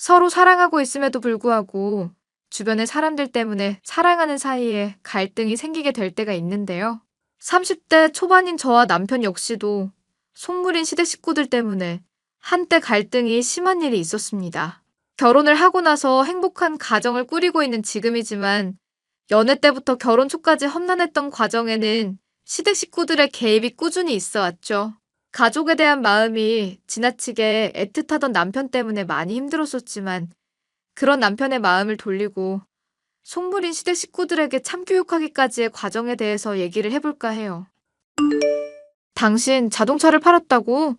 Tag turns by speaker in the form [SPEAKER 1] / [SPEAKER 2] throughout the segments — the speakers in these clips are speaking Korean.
[SPEAKER 1] 서로 사랑하고 있음에도 불구하고 주변의 사람들 때문에 사랑하는 사이에 갈등이 생기게 될 때가 있는데요. 30대 초반인 저와 남편 역시도 속물인 시댁 식구들 때문에 한때 갈등이 심한 일이 있었습니다. 결혼을 하고 나서 행복한 가정을 꾸리고 있는 지금이지만 연애 때부터 결혼 초까지 험난했던 과정에는 시댁 식구들의 개입이 꾸준히 있어 왔죠. 가족에 대한 마음이 지나치게 애틋하던 남편 때문에 많이 힘들었었지만 그런 남편의 마음을 돌리고 속물인 시댁 식구들에게 참교육하기까지의 과정에 대해서 얘기를 해볼까 해요. 당신 자동차를 팔았다고?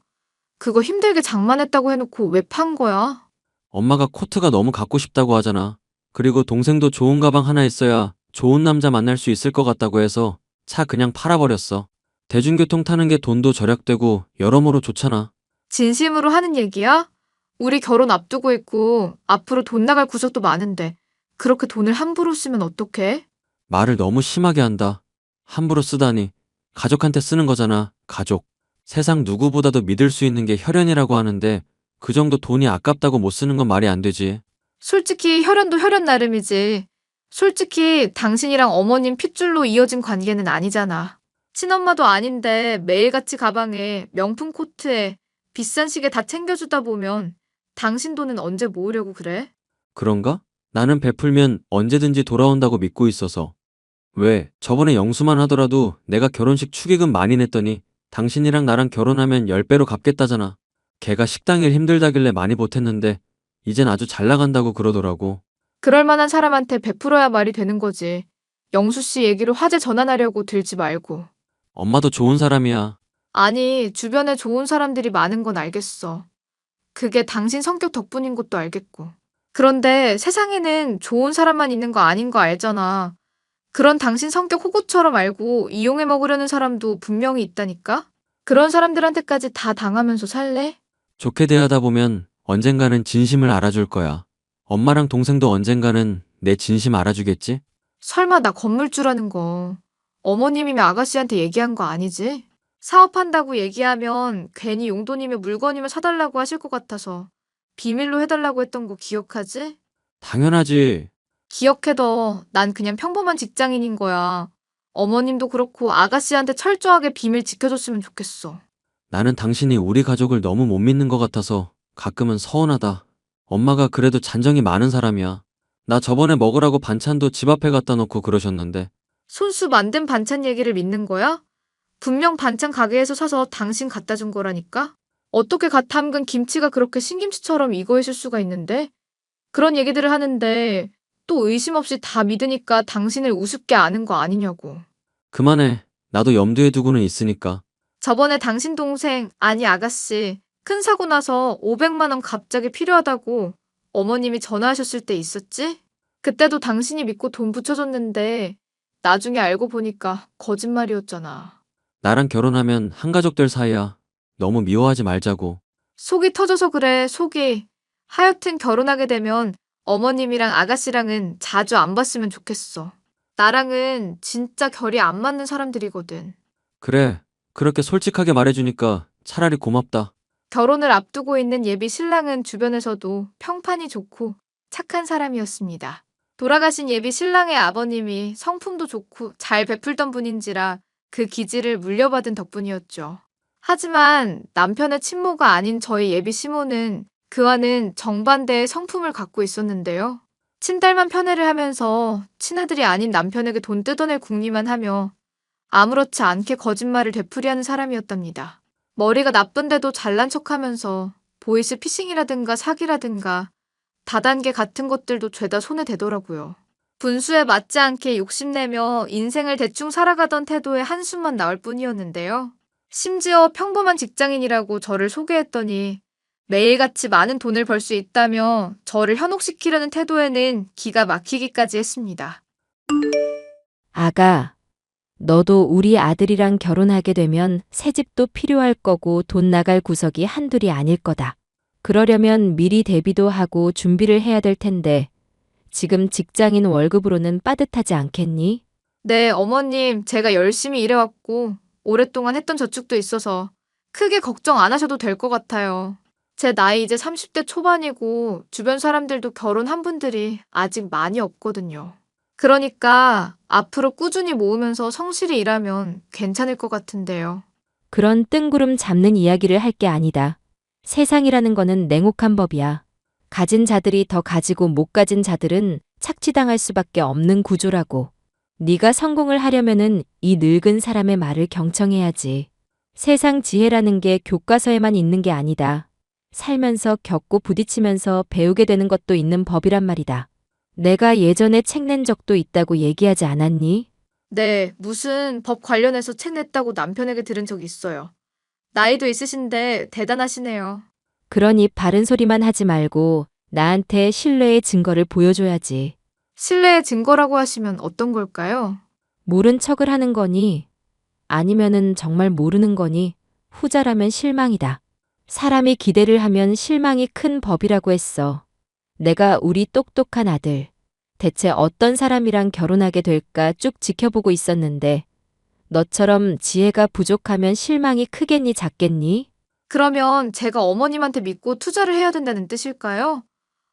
[SPEAKER 1] 그거 힘들게 장만했다고 해놓고 왜 판 거야?
[SPEAKER 2] 엄마가 코트가 너무 갖고 싶다고 하잖아. 그리고 동생도 좋은 가방 하나 있어야 좋은 남자 만날 수 있을 것 같다고 해서 차 그냥 팔아버렸어. 대중교통 타는 게 돈도 절약되고 여러모로 좋잖아.
[SPEAKER 1] 진심으로 하는 얘기야? 우리 결혼 앞두고 있고 앞으로 돈 나갈 구석도 많은데 그렇게 돈을 함부로 쓰면 어떡해?
[SPEAKER 2] 말을 너무 심하게 한다. 함부로 쓰다니. 가족한테 쓰는 거잖아, 가족. 세상 누구보다도 믿을 수 있는 게 혈연이라고 하는데 그 정도 돈이 아깝다고 못 쓰는 건 말이 안 되지.
[SPEAKER 1] 솔직히 혈연도 혈연 나름이지. 솔직히 당신이랑 어머님 핏줄로 이어진 관계는 아니잖아. 친엄마도 아닌데 매일같이 가방에 명품 코트에 비싼 시계 다 챙겨주다 보면 당신 돈은 언제 모으려고 그래?
[SPEAKER 2] 그런가? 나는 베풀면 언제든지 돌아온다고 믿고 있어서. 왜, 저번에 영수만 하더라도 내가 결혼식 축의금 많이 냈더니 당신이랑 나랑 결혼하면 10배로 갚겠다잖아. 걔가 식당 일 힘들다길래 많이 보탰는데 이젠 아주 잘 나간다고 그러더라고.
[SPEAKER 1] 그럴 만한 사람한테 베풀어야 말이 되는 거지. 영수 씨 얘기로 화제 전환하려고 들지 말고.
[SPEAKER 2] 엄마도 좋은 사람이야.
[SPEAKER 1] 아니, 주변에 좋은 사람들이 많은 건 알겠어. 그게 당신 성격 덕분인 것도 알겠고. 그런데 세상에는 좋은 사람만 있는 거 아닌 거 알잖아. 그런 당신 성격 호구처럼 알고 이용해 먹으려는 사람도 분명히 있다니까? 그런 사람들한테까지 다 당하면서 살래?
[SPEAKER 2] 좋게 대하다 보면 언젠가는 진심을 알아줄 거야. 엄마랑 동생도 언젠가는 내 진심 알아주겠지?
[SPEAKER 1] 설마 나 건물주라는 거 어머님이면 아가씨한테 얘기한 거 아니지? 사업한다고 얘기하면 괜히 용돈이며 물건이며 사달라고 하실 것 같아서 비밀로 해달라고 했던 거 기억하지?
[SPEAKER 2] 당연하지.
[SPEAKER 1] 기억해둬. 난 그냥 평범한 직장인인 거야. 어머님도 그렇고 아가씨한테 철저하게 비밀 지켜줬으면 좋겠어.
[SPEAKER 2] 나는 당신이 우리 가족을 너무 못 믿는 것 같아서 가끔은 서운하다. 엄마가 그래도 잔정이 많은 사람이야. 나 저번에 먹으라고 반찬도 집 앞에 갖다 놓고 그러셨는데.
[SPEAKER 1] 손수 만든 반찬 얘기를 믿는 거야? 분명 반찬 가게에서 사서 당신 갖다 준 거라니까? 어떻게 갓 담근 김치가 그렇게 신김치처럼 익어 있을 수가 있는데? 그런 얘기들을 하는데 또 의심 없이 다 믿으니까 당신을 우습게 아는 거 아니냐고.
[SPEAKER 2] 그만해. 나도 염두에 두고는 있으니까.
[SPEAKER 1] 저번에 당신 동생, 아니 아가씨, 큰 사고 나서 500만 원 갑자기 필요하다고 어머님이 전화하셨을 때 있었지? 그때도 당신이 믿고 돈 붙여줬는데 나중에 알고 보니까 거짓말이었잖아.
[SPEAKER 2] 나랑 결혼하면 한가족 될 사이야. 너무 미워하지 말자고.
[SPEAKER 1] 속이 터져서 그래, 속이. 하여튼 결혼하게 되면 어머님이랑 아가씨랑은 자주 안 봤으면 좋겠어. 나랑은 진짜 결이 안 맞는 사람들이거든.
[SPEAKER 2] 그래. 그렇게 솔직하게 말해주니까 차라리 고맙다.
[SPEAKER 1] 결혼을 앞두고 있는 예비 신랑은 주변에서도 평판이 좋고 착한 사람이었습니다. 돌아가신 예비 신랑의 아버님이 성품도 좋고 잘 베풀던 분인지라 그 기질을 물려받은 덕분이었죠. 하지만 남편의 친모가 아닌 저희 예비 시모는 그와는 정반대의 성품을 갖고 있었는데요. 친딸만 편애를 하면서 친아들이 아닌 남편에게 돈 뜯어낼 궁리만 하며 아무렇지 않게 거짓말을 되풀이하는 사람이었답니다. 머리가 나쁜데도 잘난 척하면서 보이스 피싱이라든가 사기라든가 다단계 같은 것들도 죄다 손에 대더라고요. 분수에 맞지 않게 욕심내며 인생을 대충 살아가던 태도에 한숨만 나올 뿐이었는데요. 심지어 평범한 직장인이라고 저를 소개했더니 매일같이 많은 돈을 벌 수 있다며 저를 현혹시키려는 태도에는 기가 막히기까지 했습니다.
[SPEAKER 3] 아가, 너도 우리 아들이랑 결혼하게 되면 새 집도 필요할 거고 돈 나갈 구석이 한둘이 아닐 거다. 그러려면 미리 대비도 하고 준비를 해야 될 텐데 지금 직장인 월급으로는 빠듯하지 않겠니?
[SPEAKER 1] 네, 어머님, 제가 열심히 일해왔고 오랫동안 했던 저축도 있어서 크게 걱정 안 하셔도 될 것 같아요. 제 나이 이제 30대 초반이고 주변 사람들도 결혼한 분들이 아직 많이 없거든요. 그러니까 앞으로 꾸준히 모으면서 성실히 일하면 괜찮을 것 같은데요.
[SPEAKER 3] 그런 뜬구름 잡는 이야기를 할 게 아니다. 세상이라는 거는 냉혹한 법이야. 가진 자들이 더 가지고 못 가진 자들은 착취당할 수밖에 없는 구조라고. 네가 성공을 하려면은 이 늙은 사람의 말을 경청해야지. 세상 지혜라는 게 교과서에만 있는 게 아니다. 살면서 겪고 부딪히면서 배우게 되는 것도 있는 법이란 말이다. 내가 예전에 책 낸 적도 있다고 얘기하지 않았니?
[SPEAKER 1] 네, 무슨 법 관련해서 책 냈다고 남편에게 들은 적 있어요. 나이도 있으신데 대단하시네요.
[SPEAKER 3] 그러니 바른 소리만 하지 말고 나한테 신뢰의 증거를 보여줘야지.
[SPEAKER 1] 신뢰의 증거라고 하시면 어떤 걸까요?
[SPEAKER 3] 모른 척을 하는 거니? 아니면은 정말 모르는 거니? 후자라면 실망이다. 사람이 기대를 하면 실망이 큰 법이라고 했어. 내가 우리 똑똑한 아들, 대체 어떤 사람이랑 결혼하게 될까 쭉 지켜보고 있었는데, 너처럼 지혜가 부족하면 실망이 크겠니 작겠니?
[SPEAKER 1] 그러면 제가 어머님한테 믿고 투자를 해야 된다는 뜻일까요?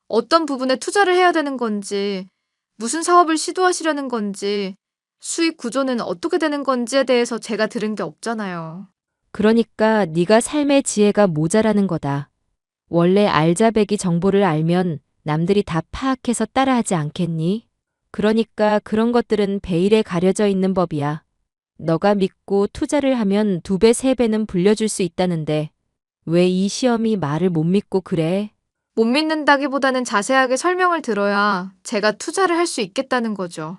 [SPEAKER 1] 어떤 부분에 투자를 해야 되는 건지, 무슨 사업을 시도하시려는 건지, 수익 구조는 어떻게 되는 건지에 대해서 제가 들은 게 없잖아요.
[SPEAKER 3] 그러니까 네가 삶의 지혜가 모자라는 거다. 원래 알자배기 정보를 알면 남들이 다 파악해서 따라하지 않겠니? 그러니까 그런 것들은 베일에 가려져 있는 법이야. 너가 믿고 투자를 하면 2배, 3배는 불려줄 수 있다는데 왜 이 시험이 말을 못 믿고 그래?
[SPEAKER 1] 못 믿는다기보다는 자세하게 설명을 들어야 제가 투자를 할 수 있겠다는 거죠.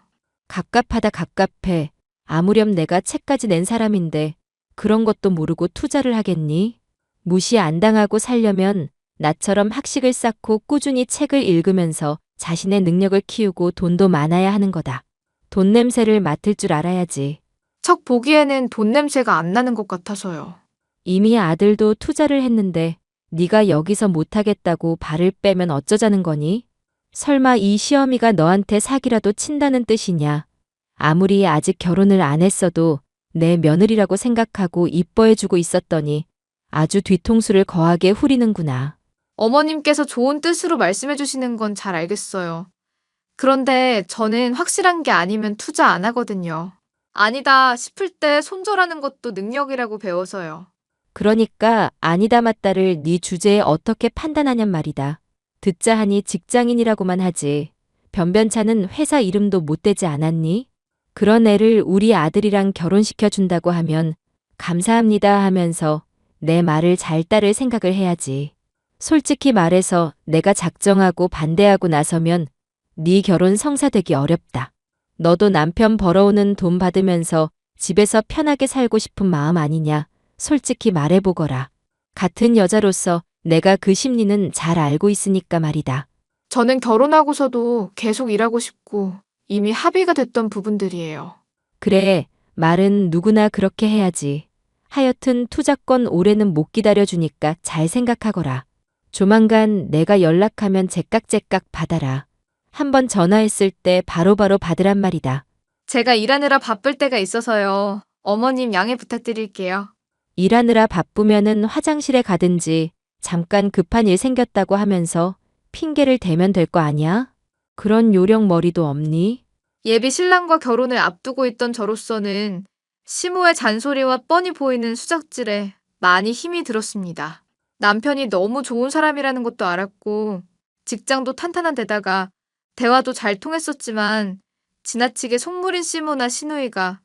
[SPEAKER 3] 갑갑하다 갑갑해. 아무렴 내가 책까지 낸 사람인데 그런 것도 모르고 투자를 하겠니? 무시 안 당하고 살려면 나처럼 학식을 쌓고 꾸준히 책을 읽으면서 자신의 능력을 키우고 돈도 많아야 하는 거다. 돈 냄새를 맡을 줄 알아야지.
[SPEAKER 1] 척 보기에는 돈 냄새가 안 나는 것 같아서요.
[SPEAKER 3] 이미 아들도 투자를 했는데 네가 여기서 못하겠다고 발을 빼면 어쩌자는 거니? 설마 이 시어미가 너한테 사기라도 친다는 뜻이냐? 아무리 아직 결혼을 안 했어도 내 며느리라고 생각하고 이뻐해주고 있었더니 아주 뒤통수를 거하게 후리는구나.
[SPEAKER 1] 어머님께서 좋은 뜻으로 말씀해 주시는 건 잘 알겠어요. 그런데 저는 확실한 게 아니면 투자 안 하거든요. 아니다 싶을 때 손절하는 것도 능력이라고 배워서요.
[SPEAKER 3] 그러니까 아니다 맞다를 네 주제에 어떻게 판단하냔 말이다. 듣자 하니 직장인이라고만 하지. 변변찮은 회사 이름도 못 대지 않았니? 그런 애를 우리 아들이랑 결혼시켜 준다고 하면 감사합니다 하면서 내 말을 잘 따를 생각을 해야지. 솔직히 말해서 내가 작정하고 반대하고 나서면 네 결혼 성사되기 어렵다. 너도 남편 벌어오는 돈 받으면서 집에서 편하게 살고 싶은 마음 아니냐? 솔직히 말해보거라. 같은 여자로서 내가 그 심리는 잘 알고 있으니까 말이다.
[SPEAKER 1] 저는 결혼하고서도 계속 일하고 싶고 이미 합의가 됐던 부분들이에요.
[SPEAKER 3] 그래, 말은 누구나 그렇게 해야지. 하여튼 투자권 올해는 못 기다려주니까 잘 생각하거라. 조만간 내가 연락하면 제깍제깍 받아라. 한번 전화했을 때 바로바로 받으란 말이다.
[SPEAKER 1] 제가 일하느라 바쁠 때가 있어서요. 어머님 양해 부탁드릴게요.
[SPEAKER 3] 일하느라 바쁘면은 화장실에 가든지 잠깐 급한 일 생겼다고 하면서 핑계를 대면 될 거 아니야? 그런 요령 머리도 없니?
[SPEAKER 1] 예비 신랑과 결혼을 앞두고 있던 저로서는 시모의 잔소리와 뻔히 보이는 수작질에 많이 힘이 들었습니다. 남편이 너무 좋은 사람이라는 것도 알았고 직장도 탄탄한 데다가 대화도 잘 통했었지만 지나치게 속물인 시모나 시누이가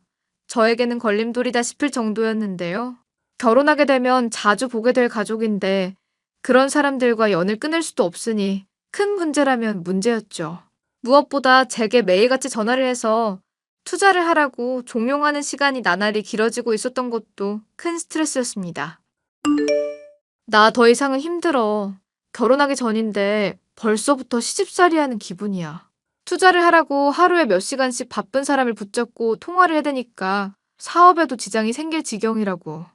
[SPEAKER 1] 저에게는 걸림돌이다 싶을 정도였는데요. 결혼하게 되면 자주 보게 될 가족인데 그런 사람들과 연을 끊을 수도 없으니 큰 문제라면 문제였죠. 무엇보다 제게 매일같이 전화를 해서 투자를 하라고 종용하는 시간이 나날이 길어지고 있었던 것도 큰 스트레스였습니다. 나 더 이상은 힘들어. 결혼하기 전인데 벌써부터 시집살이 하는 기분이야. 투자를 하라고 하루에 몇 시간씩 바쁜 사람을 붙잡고 통화를 해대니까 사업에도 지장이 생길 지경이라고.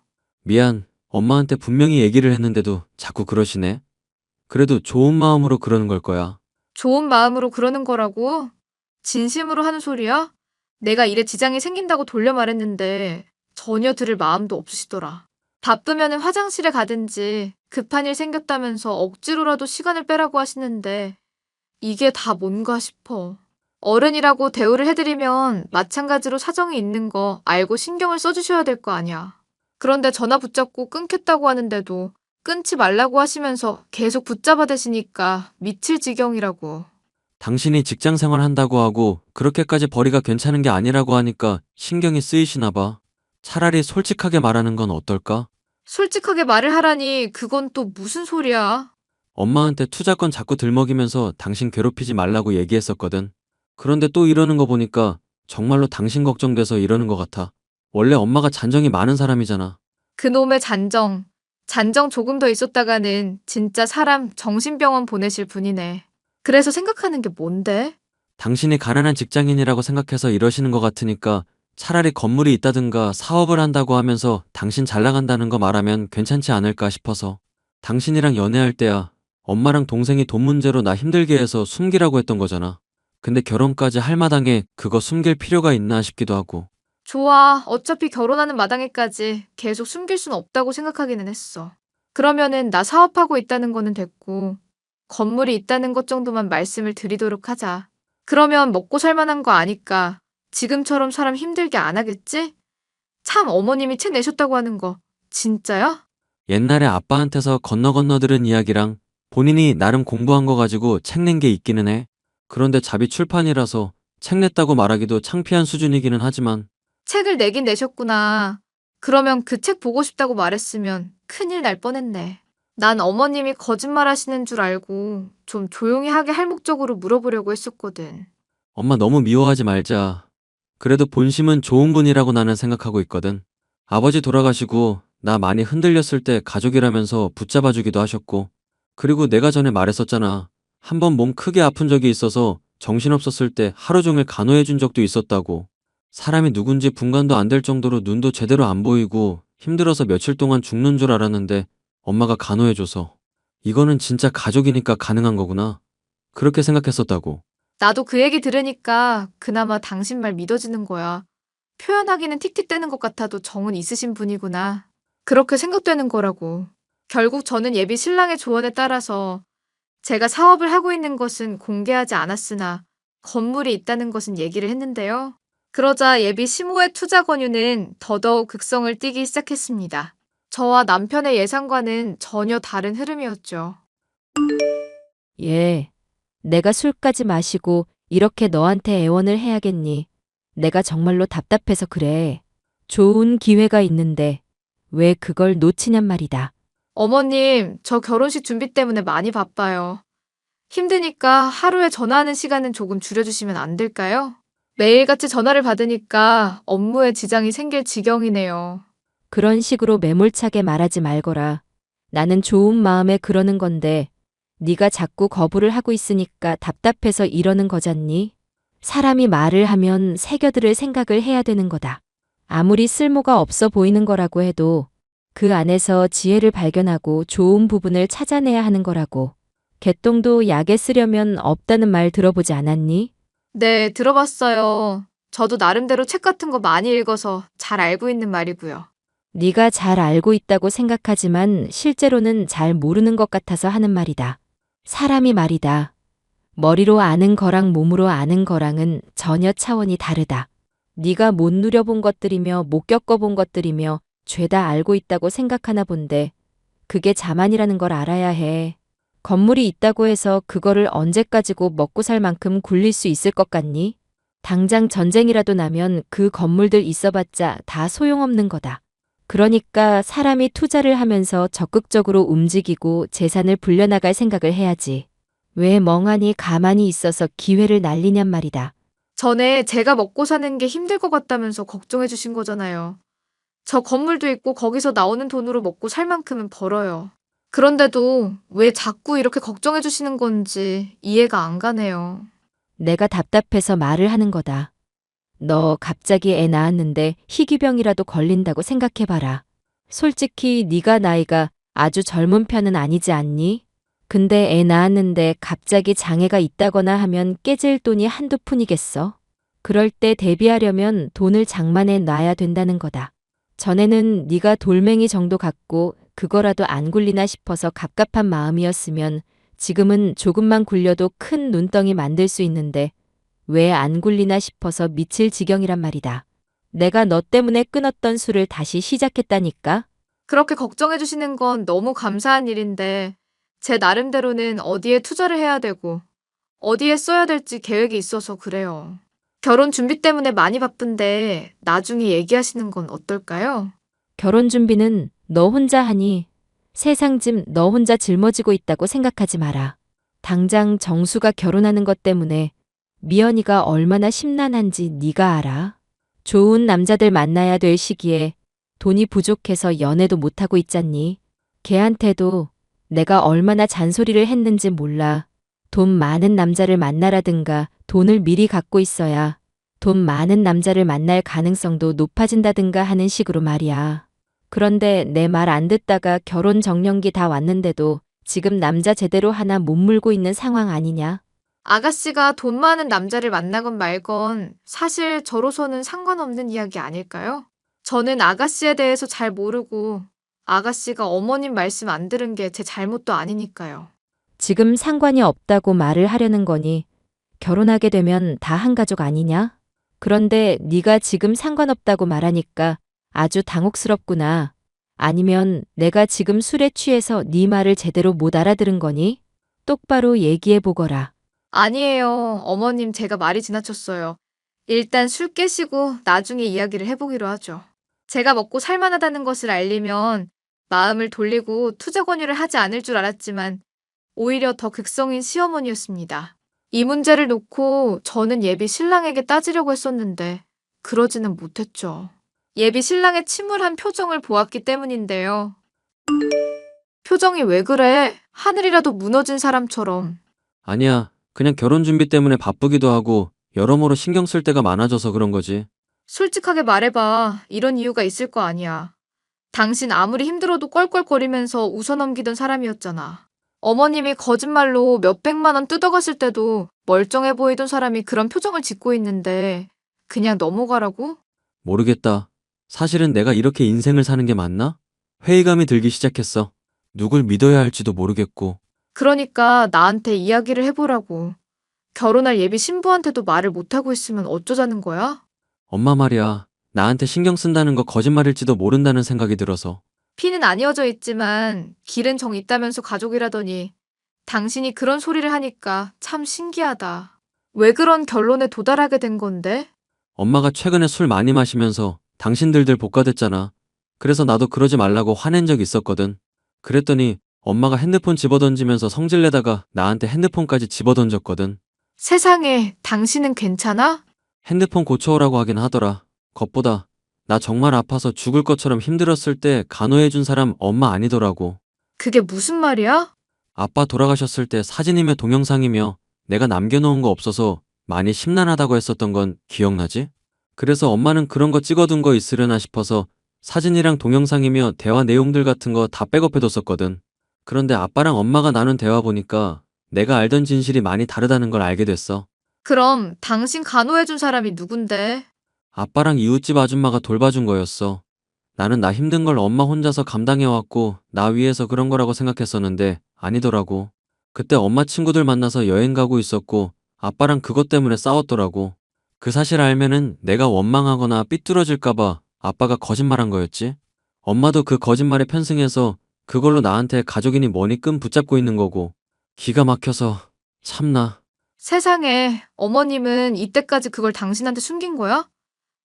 [SPEAKER 2] 미안. 엄마한테 분명히 얘기를 했는데도 자꾸 그러시네. 그래도 좋은 마음으로 그러는 걸 거야.
[SPEAKER 1] 좋은 마음으로 그러는 거라고? 진심으로 하는 소리야? 내가 일에 지장이 생긴다고 돌려 말했는데 전혀 들을 마음도 없으시더라. 바쁘면은 화장실에 가든지 급한 일 생겼다면서 억지로라도 시간을 빼라고 하시는데 이게 다 뭔가 싶어. 어른이라고 대우를 해드리면 마찬가지로 사정이 있는 거 알고 신경을 써주셔야 될 거 아니야. 그런데 전화 붙잡고 끊겠다고 하는데도 끊지 말라고 하시면서 계속 붙잡아 대시니까 미칠 지경이라고.
[SPEAKER 2] 당신이 직장 생활 한다고 하고 그렇게까지 벌이가 괜찮은 게 아니라고 하니까 신경이 쓰이시나 봐. 차라리 솔직하게 말하는 건 어떨까?
[SPEAKER 1] 솔직하게 말을 하라니 그건 또 무슨 소리야.
[SPEAKER 2] 엄마한테 투자권 자꾸 들먹이면서 당신 괴롭히지 말라고 얘기했었거든. 그런데 또 이러는 거 보니까 정말로 당신 걱정돼서 이러는 것 같아. 원래 엄마가 잔정이 많은 사람이잖아.
[SPEAKER 1] 그놈의 잔정. 잔정 조금 더 있었다가는 진짜 사람 정신병원 보내실 분이네. 그래서 생각하는 게 뭔데?
[SPEAKER 2] 당신이 가난한 직장인이라고 생각해서 이러시는 것 같으니까 차라리 건물이 있다든가 사업을 한다고 하면서 당신 잘 나간다는 거 말하면 괜찮지 않을까 싶어서. 당신이랑 연애할 때야 엄마랑 동생이 돈 문제로 나 힘들게 해서 숨기라고 했던 거잖아. 근데 결혼까지 할 마당에 그거 숨길 필요가 있나 싶기도 하고.
[SPEAKER 1] 좋아. 어차피 결혼하는 마당에까지 계속 숨길 순 없다고 생각하기는 했어. 그러면은 나 사업하고 있다는 거는 됐고, 건물이 있다는 것 정도만 말씀을 드리도록 하자. 그러면 먹고 살 만한 거 아니까 지금처럼 사람 힘들게 안 하겠지? 참 어머님이 책 내셨다고 하는 거 진짜야?
[SPEAKER 2] 옛날에 아빠한테서 건너 들은 이야기랑 본인이 나름 공부한 거 가지고 책 낸 게 있기는 해. 그런데 자비 출판이라서 책 냈다고 말하기도 창피한 수준이기는 하지만
[SPEAKER 1] 책을 내긴 내셨구나. 그러면 그 책 보고 싶다고 말했으면 큰일 날 뻔했네. 난 어머님이 거짓말 하시는 줄 알고 좀 조용히 하게 할 목적으로 물어보려고 했었거든.
[SPEAKER 2] 엄마 너무 미워하지 말자. 그래도 본심은 좋은 분이라고 나는 생각하고 있거든. 아버지 돌아가시고 나 많이 흔들렸을 때 가족이라면서 붙잡아 주기도 하셨고. 그리고 내가 전에 말했었잖아. 한 번 몸 크게 아픈 적이 있어서 정신없었을 때 하루 종일 간호해 준 적도 있었다고. 사람이 누군지 분간도 안 될 정도로 눈도 제대로 안 보이고 힘들어서 며칠 동안 죽는 줄 알았는데 엄마가 간호해줘서. 이거는 진짜 가족이니까 가능한 거구나. 그렇게 생각했었다고.
[SPEAKER 1] 나도 그 얘기 들으니까 그나마 당신 말 믿어지는 거야. 표현하기는 틱틱대는 것 같아도 정은 있으신 분이구나. 그렇게 생각되는 거라고. 결국 저는 예비 신랑의 조언에 따라서 제가 사업을 하고 있는 것은 공개하지 않았으나 건물이 있다는 것은 얘기를 했는데요. 그러자 예비 시모의 투자 권유는 더더욱 극성을 띠기 시작했습니다. 저와 남편의 예상과는 전혀 다른 흐름이었죠.
[SPEAKER 3] 예. 내가 술까지 마시고 이렇게 너한테 애원을 해야겠니? 내가 정말로 답답해서 그래. 좋은 기회가 있는데 왜 그걸 놓치냔 말이다.
[SPEAKER 1] 어머님, 저 결혼식 준비 때문에 많이 바빠요. 힘드니까 하루에 전화하는 시간은 조금 줄여주시면 안 될까요? 매일같이 전화를 받으니까 업무에 지장이 생길 지경이네요.
[SPEAKER 3] 그런 식으로 매몰차게 말하지 말거라. 나는 좋은 마음에 그러는 건데 네가 자꾸 거부를 하고 있으니까 답답해서 이러는 거잖니? 사람이 말을 하면 새겨들을 생각을 해야 되는 거다. 아무리 쓸모가 없어 보이는 거라고 해도 그 안에서 지혜를 발견하고 좋은 부분을 찾아내야 하는 거라고. 개똥도 약에 쓰려면 없다는 말 들어보지 않았니?
[SPEAKER 1] 네, 들어봤어요. 저도 나름대로 책 같은 거 많이 읽어서 잘 알고 있는 말이고요.
[SPEAKER 3] 네가 잘 알고 있다고 생각하지만 실제로는 잘 모르는 것 같아서 하는 말이다. 사람이 말이다. 머리로 아는 거랑 몸으로 아는 거랑은 전혀 차원이 다르다. 네가 못 누려본 것들이며 못 겪어본 것들이며 죄다 알고 있다고 생각하나 본데 그게 자만이라는 걸 알아야 해. 건물이 있다고 해서 그거를 언제까지고 먹고 살 만큼 굴릴 수 있을 것 같니? 당장 전쟁이라도 나면 그 건물들 있어봤자 다 소용없는 거다. 그러니까 사람이 투자를 하면서 적극적으로 움직이고 재산을 불려나갈 생각을 해야지. 왜 멍하니 가만히 있어서 기회를 날리냔 말이다.
[SPEAKER 1] 전에 제가 먹고 사는 게 힘들 것 같다면서 걱정해 주신 거잖아요. 저 건물도 있고 거기서 나오는 돈으로 먹고 살 만큼은 벌어요. 그런데도 왜 자꾸 이렇게 걱정해 주시는 건지 이해가 안 가네요.
[SPEAKER 3] 내가 답답해서 말을 하는 거다. 너 갑자기 애 낳았는데 희귀병이라도 걸린다고 생각해봐라. 솔직히 네가 나이가 아주 젊은 편은 아니지 않니? 근데 애 낳았는데 갑자기 장애가 있다거나 하면 깨질 돈이 한두 푼이겠어? 그럴 때 대비하려면 돈을 장만해 놔야 된다는 거다. 전에는 네가 돌멩이 정도 갖고 그거라도 안 굴리나 싶어서 갑갑한 마음이었으면 지금은 조금만 굴려도 큰 눈덩이 만들 수 있는데 왜 안 굴리나 싶어서 미칠 지경이란 말이다. 내가 너 때문에 끊었던 술을 다시 시작했다니까?
[SPEAKER 1] 그렇게 걱정해 주시는 건 너무 감사한 일인데 제 나름대로는 어디에 투자를 해야 되고 어디에 써야 될지 계획이 있어서 그래요. 결혼 준비 때문에 많이 바쁜데 나중에 얘기하시는 건 어떨까요?
[SPEAKER 3] 결혼 준비는 너 혼자 하니 세상 짐 너 혼자 짊어지고 있다고 생각하지 마라. 당장 정수가 결혼하는 것 때문에 미연이가 얼마나 심란한지 네가 알아. 좋은 남자들 만나야 될 시기에 돈이 부족해서 연애도 못하고 있잖니. 걔한테도 내가 얼마나 잔소리를 했는지 몰라. 돈 많은 남자를 만나라든가 돈을 미리 갖고 있어야 돈 많은 남자를 만날 가능성도 높아진다든가 하는 식으로 말이야. 그런데 내 말 안 듣다가 결혼 정년기 다 왔는데도 지금 남자 제대로 하나 못 물고 있는 상황 아니냐?
[SPEAKER 1] 아가씨가 돈 많은 남자를 만나건 말건 사실 저로서는 상관없는 이야기 아닐까요? 저는 아가씨에 대해서 잘 모르고 아가씨가 어머님 말씀 안 들은 게 제 잘못도 아니니까요.
[SPEAKER 3] 지금 상관이 없다고 말을 하려는 거니 결혼하게 되면 다 한 가족 아니냐? 그런데 네가 지금 상관없다고 말하니까 아주 당혹스럽구나. 아니면 내가 지금 술에 취해서 네 말을 제대로 못 알아들은 거니? 똑바로 얘기해 보거라.
[SPEAKER 1] 아니에요. 어머님 제가 말이 지나쳤어요. 일단 술 깨시고 나중에 이야기를 해보기로 하죠. 제가 먹고 살만하다는 것을 알리면 마음을 돌리고 투자 권유를 하지 않을 줄 알았지만 오히려 더 극성인 시어머니였습니다. 이 문제를 놓고 저는 예비 신랑에게 따지려고 했었는데 그러지는 못했죠. 예비 신랑의 침울한 표정을 보았기 때문인데요. 표정이 왜 그래? 하늘이라도 무너진 사람처럼.
[SPEAKER 2] 아니야. 그냥 결혼 준비 때문에 바쁘기도 하고 여러모로 신경 쓸 때가 많아져서 그런 거지.
[SPEAKER 1] 솔직하게 말해봐. 이런 이유가 있을 거 아니야. 당신 아무리 힘들어도 껄껄거리면서 웃어넘기던 사람이었잖아. 어머님이 거짓말로 몇백만 원 뜯어갔을 때도 멀쩡해 보이던 사람이 그런 표정을 짓고 있는데 그냥 넘어가라고?
[SPEAKER 2] 모르겠다. 사실은 내가 이렇게 인생을 사는 게 맞나? 회의감이 들기 시작했어. 누굴 믿어야 할지도 모르겠고.
[SPEAKER 1] 그러니까 나한테 이야기를 해보라고. 결혼할 예비 신부한테도 말을 못하고 있으면 어쩌자는 거야?
[SPEAKER 2] 엄마 말이야. 나한테 신경 쓴다는 거 거짓말일지도 모른다는 생각이 들어서.
[SPEAKER 1] 피는 안 이어져 있지만 길은 정 있다면서 가족이라더니 당신이 그런 소리를 하니까 참 신기하다. 왜 그런 결론에 도달하게 된 건데?
[SPEAKER 2] 엄마가 최근에 술 많이 마시면서 당신들들 복가됐잖아. 그래서 나도 그러지 말라고 화낸 적 있었거든. 그랬더니 엄마가 핸드폰 집어던지면서 성질내다가 나한테 핸드폰까지 집어던졌거든.
[SPEAKER 1] 세상에, 당신은 괜찮아?
[SPEAKER 2] 핸드폰 고쳐오라고 하긴 하더라. 겉보다 나 정말 아파서 죽을 것처럼 힘들었을 때 간호해준 사람 엄마 아니더라고.
[SPEAKER 1] 그게 무슨 말이야?
[SPEAKER 2] 아빠 돌아가셨을 때 사진이며 동영상이며 내가 남겨놓은 거 없어서 많이 심란하다고 했었던 건 기억나지? 그래서 엄마는 그런 거 찍어둔 거 있으려나 싶어서 사진이랑 동영상이며 대화 내용들 같은 거 다 백업해뒀었거든. 그런데 아빠랑 엄마가 나눈 대화 보니까 내가 알던 진실이 많이 다르다는 걸 알게 됐어.
[SPEAKER 1] 그럼 당신 간호해준 사람이 누군데?
[SPEAKER 2] 아빠랑 이웃집 아줌마가 돌봐준 거였어. 나는 나 힘든 걸 엄마 혼자서 감당해왔고 나 위해서 그런 거라고 생각했었는데 아니더라고. 그때 엄마 친구들 만나서 여행 가고 있었고 아빠랑 그것 때문에 싸웠더라고. 그 사실 알면은 내가 원망하거나 삐뚤어질까봐 아빠가 거짓말한 거였지. 엄마도 그 거짓말에 편승해서 그걸로 나한테 가족이니 뭐니 끈 붙잡고 있는 거고. 기가 막혀서 참나.
[SPEAKER 1] 세상에, 어머님은 이때까지 그걸 당신한테 숨긴 거야?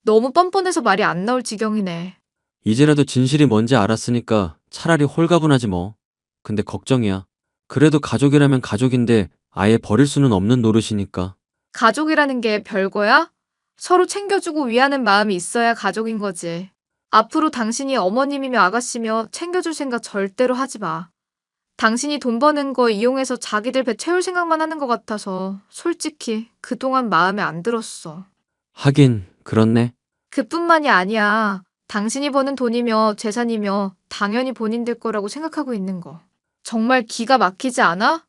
[SPEAKER 1] 너무 뻔뻔해서 말이 안 나올 지경이네.
[SPEAKER 2] 이제라도 진실이 뭔지 알았으니까 차라리 홀가분하지 뭐. 근데 걱정이야. 그래도 가족이라면 가족인데 아예 버릴 수는 없는 노릇이니까.
[SPEAKER 1] 가족이라는 게 별거야? 서로 챙겨주고 위하는 마음이 있어야 가족인 거지. 앞으로 당신이 어머님이며 아가씨며 챙겨줄 생각 절대로 하지 마. 당신이 돈 버는 거 이용해서 자기들 배 채울 생각만 하는 것 같아서 솔직히 그동안 마음에 안 들었어.
[SPEAKER 2] 하긴 그렇네.
[SPEAKER 1] 그뿐만이 아니야. 당신이 버는 돈이며 재산이며 당연히 본인들 거라고 생각하고 있는 거. 정말 기가 막히지 않아?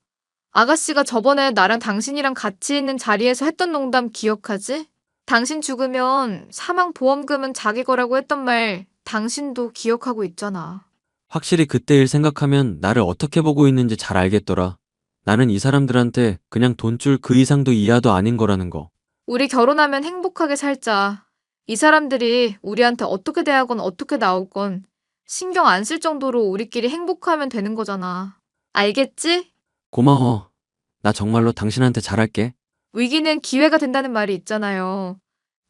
[SPEAKER 1] 아가씨가 저번에 나랑 당신이랑 같이 있는 자리에서 했던 농담 기억하지? 당신 죽으면 사망보험금은 자기 거라고 했던 말 당신도 기억하고 있잖아.
[SPEAKER 2] 확실히 그때 일 생각하면 나를 어떻게 보고 있는지 잘 알겠더라. 나는 이 사람들한테 그냥 돈줄 그 이상도 이하도 아닌 거라는 거.
[SPEAKER 1] 우리 결혼하면 행복하게 살자. 이 사람들이 우리한테 어떻게 대하건 어떻게 나오건 신경 안 쓸 정도로 우리끼리 행복하면 되는 거잖아. 알겠지?
[SPEAKER 2] 고마워. 나 정말로 당신한테 잘할게.
[SPEAKER 1] 위기는 기회가 된다는 말이 있잖아요.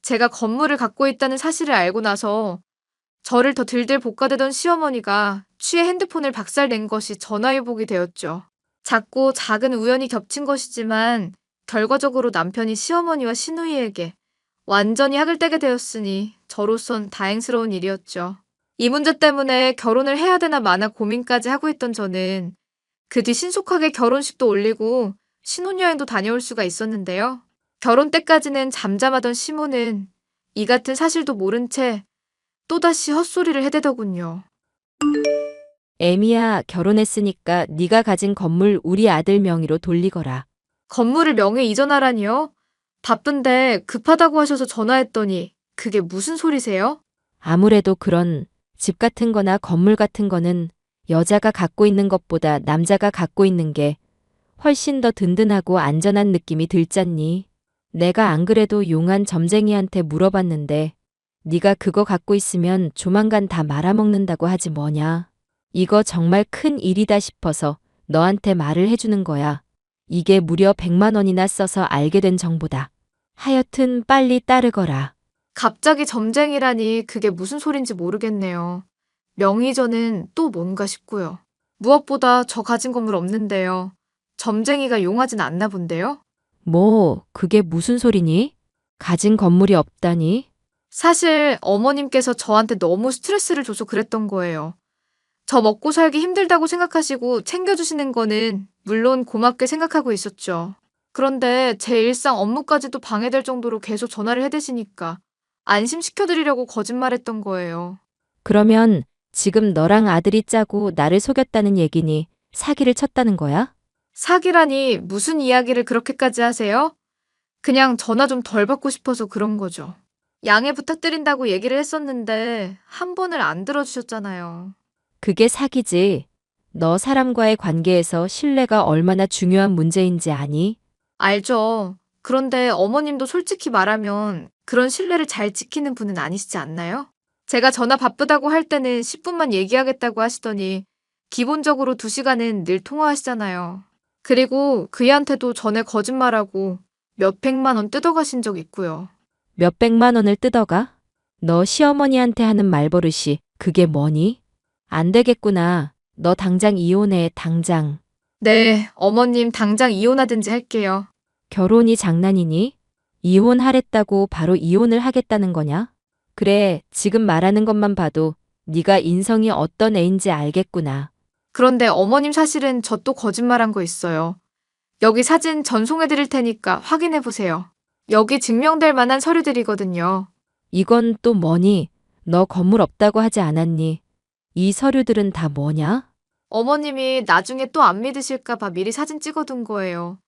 [SPEAKER 1] 제가 건물을 갖고 있다는 사실을 알고 나서 저를 더 들들 볶아대던 시어머니가 취해 핸드폰을 박살낸 것이 전화위복이 되었죠. 작고 작은 우연이 겹친 것이지만 결과적으로 남편이 시어머니와 시누이에게 완전히 학을 떼게 되었으니 저로선 다행스러운 일이었죠. 이 문제 때문에 결혼을 해야 되나 마나 고민까지 하고 있던 저는 그 뒤 신속하게 결혼식도 올리고 신혼여행도 다녀올 수가 있었는데요. 결혼 때까지는 잠잠하던 시모는 이 같은 사실도 모른 채 또다시 헛소리를 해대더군요.
[SPEAKER 3] 애미야, 결혼했으니까 네가 가진 건물 우리 아들 명의로 돌리거라.
[SPEAKER 1] 건물을 명예 이전하라니요? 바쁜데 급하다고 하셔서 전화했더니 그게 무슨 소리세요?
[SPEAKER 3] 아무래도 그런 집 같은 거나 건물 같은 거는 여자가 갖고 있는 것보다 남자가 갖고 있는 게 훨씬 더 든든하고 안전한 느낌이 들잖니. 내가 안 그래도 용한 점쟁이한테 물어봤는데 네가 그거 갖고 있으면 조만간 다 말아먹는다고 하지 뭐냐. 이거 정말 큰 일이다 싶어서 너한테 말을 해주는 거야. 이게 무려 100만 원이나 써서 알게 된 정보다. 하여튼 빨리 따르거라.
[SPEAKER 1] 갑자기 점쟁이라니 그게 무슨 소린지 모르겠네요. 명의전은 또 뭔가 싶고요. 무엇보다 저 가진 건물 없는데요. 점쟁이가 용하진 않나 본데요?
[SPEAKER 3] 뭐, 그게 무슨 소리니? 가진 건물이 없다니?
[SPEAKER 1] 사실 어머님께서 저한테 너무 스트레스를 줘서 그랬던 거예요. 저 먹고 살기 힘들다고 생각하시고 챙겨주시는 거는 물론 고맙게 생각하고 있었죠. 그런데 제 일상 업무까지도 방해될 정도로 계속 전화를 해대시니까 안심시켜드리려고 거짓말했던 거예요.
[SPEAKER 3] 그러면 지금 너랑 아들이 짜고 나를 속였다는 얘기니 사기를 쳤다는 거야?
[SPEAKER 1] 사기라니 무슨 이야기를 그렇게까지 하세요? 그냥 전화 좀 덜 받고 싶어서 그런 거죠. 양해 부탁드린다고 얘기를 했었는데 한 번을 안 들어주셨잖아요.
[SPEAKER 3] 그게 사기지. 너 사람과의 관계에서 신뢰가 얼마나 중요한 문제인지 아니?
[SPEAKER 1] 알죠. 그런데 어머님도 솔직히 말하면 그런 신뢰를 잘 지키는 분은 아니시지 않나요? 제가 전화 바쁘다고 할 때는 10분만 얘기하겠다고 하시더니 기본적으로 2시간은 늘 통화하시잖아요. 그리고 그이한테도 전에 거짓말하고 몇백만 원 뜯어가신 적 있고요.
[SPEAKER 3] 몇백만 원을 뜯어가? 너 시어머니한테 하는 말버릇이 그게 뭐니? 안 되겠구나. 너 당장 이혼해, 당장.
[SPEAKER 1] 네, 어머님 당장 이혼하든지 할게요.
[SPEAKER 3] 결혼이 장난이니? 이혼하랬다고 바로 이혼을 하겠다는 거냐? 그래, 지금 말하는 것만 봐도 네가 인성이 어떤 애인지 알겠구나.
[SPEAKER 1] 그런데 어머님 사실은 저 또 거짓말한 거 있어요. 여기 사진 전송해 드릴 테니까 확인해 보세요. 여기 증명될 만한 서류들이거든요.
[SPEAKER 3] 이건 또 뭐니? 너 건물 없다고 하지 않았니? 이 서류들은 다 뭐냐?
[SPEAKER 1] 어머님이 나중에 또 안 믿으실까 봐 미리 사진 찍어둔 거예요.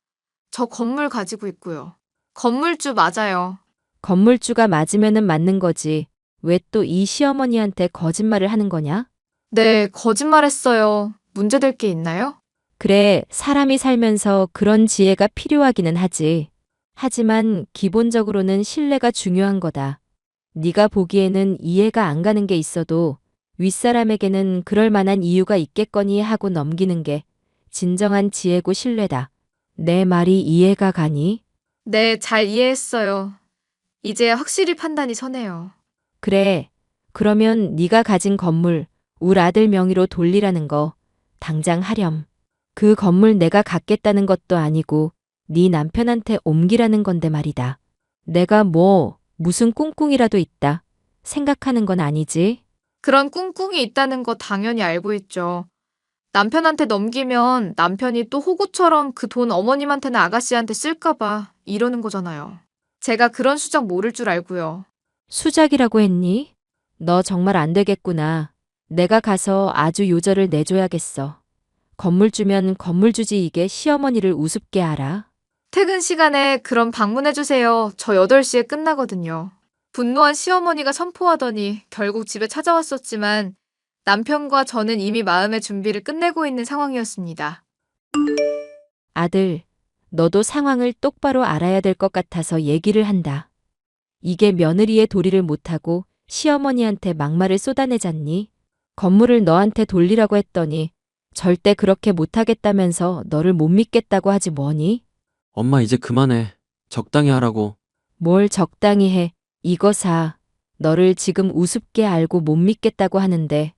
[SPEAKER 1] 저 건물 가지고 있고요. 건물주 맞아요.
[SPEAKER 3] 건물주가 맞으면은 맞는 거지. 왜 또 이 시어머니한테 거짓말을 하는 거냐?
[SPEAKER 1] 네, 거짓말했어요. 문제될 게 있나요?
[SPEAKER 3] 그래, 사람이 살면서 그런 지혜가 필요하기는 하지. 하지만 기본적으로는 신뢰가 중요한 거다. 네가 보기에는 이해가 안 가는 게 있어도 윗사람에게는 그럴 만한 이유가 있겠거니 하고 넘기는 게 진정한 지혜고 신뢰다. 내 말이 이해가 가니?
[SPEAKER 1] 네, 잘 이해했어요. 이제 확실히 판단이 서네요.
[SPEAKER 3] 그래. 그러면 네가 가진 건물 울 아들 명의로 돌리라는 거 당장 하렴. 그 건물 내가 갖겠다는 것도 아니고 네 남편한테 옮기라는 건데 말이다. 내가 뭐 무슨 꿍꿍이라도 있다 생각하는 건 아니지?
[SPEAKER 1] 그런 꿍꿍이 있다는 거 당연히 알고 있죠. 남편한테 넘기면 남편이 또 호구처럼 그 돈 어머님한테나 아가씨한테 쓸까봐 이러는 거잖아요. 제가 그런 수작 모를 줄 알고요.
[SPEAKER 3] 수작이라고 했니? 너 정말 안 되겠구나. 내가 가서 아주 요절을 내줘야겠어. 건물 주면 건물 주지 이게 시어머니를 우습게 알아?
[SPEAKER 1] 퇴근 시간에 그럼 방문해주세요. 저 8시에 끝나거든요. 분노한 시어머니가 선포하더니 결국 집에 찾아왔었지만 남편과 저는 이미 마음의 준비를 끝내고 있는 상황이었습니다.
[SPEAKER 3] 아들, 너도 상황을 똑바로 알아야 될 것 같아서 얘기를 한다. 이게 며느리의 도리를 못하고 시어머니한테 막말을 쏟아내잖니? 건물을 너한테 돌리라고 했더니 절대 그렇게 못하겠다면서 너를 못 믿겠다고 하지 뭐니?
[SPEAKER 2] 엄마 이제 그만해. 적당히 하라고.
[SPEAKER 3] 뭘 적당히 해. 이거 사. 너를 지금 우습게 알고 못 믿겠다고 하는데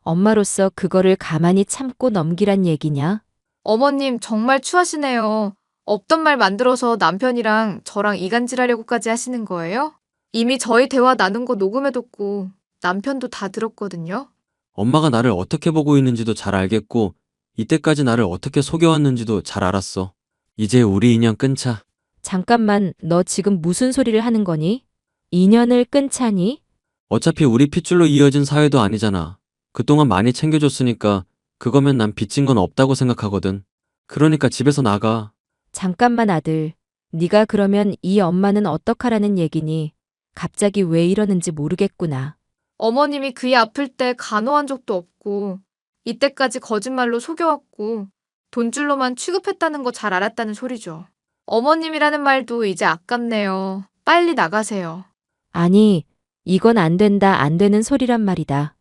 [SPEAKER 3] 엄마로서 그거를 가만히 참고 넘기란 얘기냐?
[SPEAKER 1] 어머님 정말 추하시네요. 없던 말 만들어서 남편이랑 저랑 이간질하려고까지 하시는 거예요? 이미 저희 대화 나눈 거 녹음해뒀고 남편도 다 들었거든요.
[SPEAKER 2] 엄마가 나를 어떻게 보고 있는지도 잘 알겠고, 이때까지 나를 어떻게 속여왔는지도 잘 알았어. 이제 우리 인연 끊자.
[SPEAKER 3] 잠깐만, 너 지금 무슨 소리를 하는 거니? 인연을 끊자니?
[SPEAKER 2] 어차피 우리 핏줄로 이어진 사회도 아니잖아. 그동안 많이 챙겨줬으니까 그거면 난 빚진 건 없다고 생각하거든. 그러니까 집에서 나가.
[SPEAKER 3] 잠깐만 아들. 네가 그러면 이 엄마는 어떡하라는 얘기니? 갑자기 왜 이러는지 모르겠구나.
[SPEAKER 1] 어머님이 그이 아플 때 간호한 적도 없고 이때까지 거짓말로 속여왔고 돈줄로만 취급했다는 거 잘 알았다는 소리죠. 어머님이라는 말도 이제 아깝네요. 빨리 나가세요.
[SPEAKER 3] 아니, 이건 안 된다, 안 되는 소리란 말이다.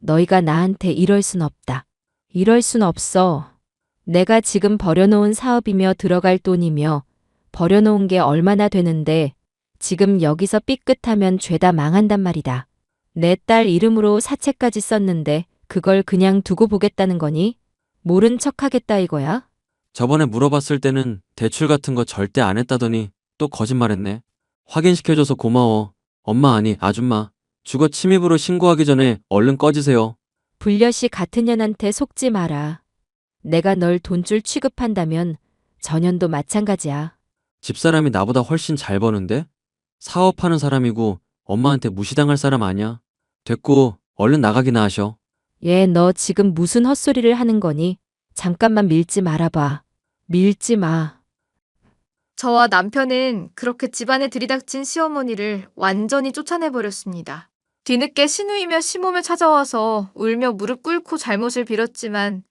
[SPEAKER 3] 너희가 나한테 이럴 순 없다. 이럴 순 없어. 내가 지금 버려놓은 사업이며 들어갈 돈이며 버려놓은 게 얼마나 되는데 지금 여기서 삐끗하면 죄다 망한단 말이다. 내 딸 이름으로 사채까지 썼는데 그걸 그냥 두고 보겠다는 거니? 모른 척 하겠다 이거야?
[SPEAKER 2] 저번에 물어봤을 때는 대출 같은 거 절대 안 했다더니 또 거짓말했네. 확인시켜줘서 고마워. 엄마 아니 아줌마. 주거 침입으로 신고하기 전에 얼른 꺼지세요.
[SPEAKER 3] 불려시 같은 년한테 속지 마라. 내가 널 돈줄 취급한다면 전년도 마찬가지야.
[SPEAKER 2] 집사람이 나보다 훨씬 잘 버는데? 사업하는 사람이고 엄마한테 무시당할 사람 아니야. 됐고 얼른 나가기나 하셔.
[SPEAKER 3] 얘 너 지금 무슨 헛소리를 하는 거니? 잠깐만 밀지 말아봐. 밀지 마.
[SPEAKER 1] 저와 남편은 그렇게 집안에 들이닥친 시어머니를 완전히 쫓아내버렸습니다. 뒤늦게 시누이며 시모며 찾아와서 울며 무릎 꿇고 잘못을 빌었지만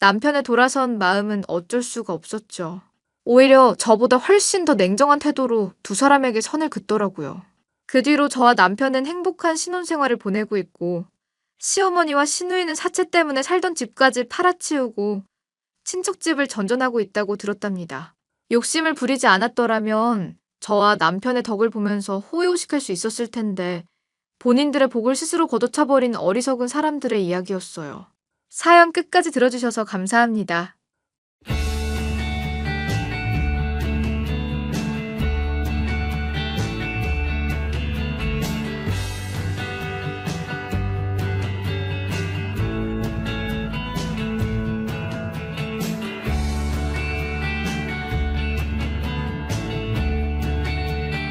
[SPEAKER 1] 남편의 돌아선 마음은 어쩔 수가 없었죠. 오히려 저보다 훨씬 더 냉정한 태도로 두 사람에게 선을 긋더라고요. 그 뒤로 저와 남편은 행복한 신혼생활을 보내고 있고 시어머니와 시누이는 사채 때문에 살던 집까지 팔아치우고 친척집을 전전하고 있다고 들었답니다. 욕심을 부리지 않았더라면 저와 남편의 덕을 보면서 호의호식할 수 있었을 텐데 본인들의 복을 스스로 걷어차버린 어리석은 사람들의 이야기였어요. 사연 끝까지 들어주셔서 감사합니다.